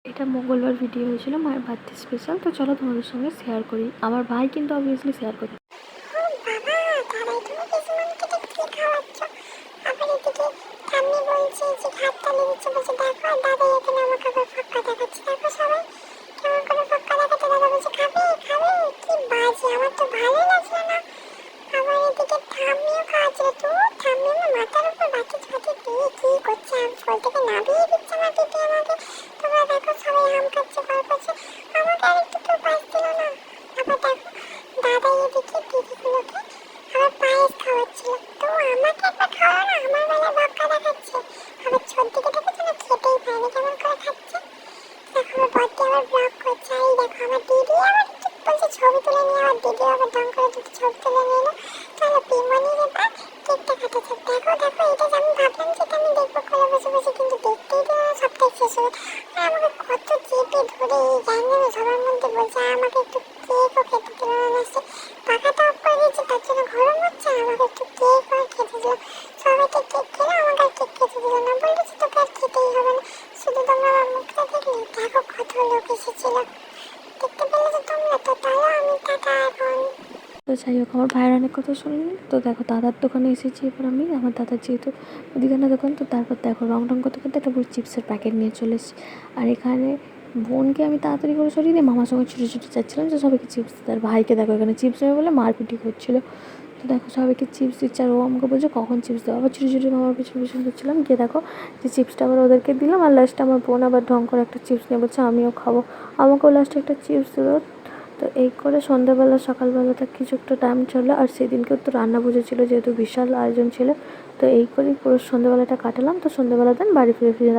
এটা মঙ্গলবার ভিডিও হয়েছিল মায়ের বার্থডে স্পেশাল, তো চলো তোমাদের সঙ্গে শেয়ার করি। আমার ভাই কিন্তু অবভিয়াসলি শেয়ার করে। ছবি তুলে নিয়ে আমার দিদি আবার ঢং করে দুটো ছবি তুলে নিয়ে এলো। চলো পিমনি রেবা কেকটা কাটা যাক। দেখো দেখো, এটা আমি ভাবলাম যে আমি দেখবো কোলে বসে বসে, কিন্তু দেখতেই দিল না, সবটাই শেষ হলো। আর আমাকে কত চেপে ধরে জানি না সবার মধ্যে বলছে আমাকে একটু কেকও খেতে দিল না। লাস্টে পাখাটা অফ করে দিয়েছে, তার জন্য গরম হচ্ছে, আমাকে একটু কেক আর খেতে দিল। সবাইকে কেক খেলে আমাকে আর কেক খেতে দিল না, বললো যে তোকে আর খেতেই হবে না, শুধু তোমরা আমার মুখটা দেখলে। দেখো কত লোক এসেছিল, দেখতে পেলে তো তোমরা। তো তাহলে আমি টাটা এখন। তো যাই হোক, আমার ভাইয়ের অনেক কথা শুনিনি। তো দেখো দাদার দোকানে এসেছি এবার আমি। আমার দাদার যেহেতু মুদিখানা দোকান, তো তারপর দেখো রং করতে করতে একটা পুরো চিপসের প্যাকেট নিয়ে চলে এসেছি। আর এখানে বোনকে আমি তাড়াতাড়ি করে সরিয়ে দিয়ে মামার সঙ্গে ছুটে ছুটে যাচ্ছিলাম যে সবাইকে চিপস দিতে। আর ভাইকে দেখো এখানে চিপস নেবে বলে মারপিটি করছিলো। তো দেখো সবাইকে চিপস দিচ্ছে, আর ও আমাকে বলছে কখন চিপস দেবো। আবার ছুটি ছুটি মামার পিছনে পিছনে করছিলাম, গিয়ে দেখো যে চিপসটা আবার ওদেরকে দিলাম। আর লাস্টে আমার বোন আবার ঢং করে একটা চিপস নিয়ে বলছে আমিও খাবো, আমাকেও লাস্টে একটা চিপস দিল। তো এই করে সন্ধ্যাবেলা সকালবেলাটা কিছু একটা টাইম চললো। আর সেদিনকেও তো রান্না পুজো ছিল, যেহেতু বিশাল আয়োজন ছিল। তো এই করেই পুরো সন্ধ্যাবেলাটা কাটালাম। তো সন্ধ্যাবেলা দেন বাড়ি ফিরে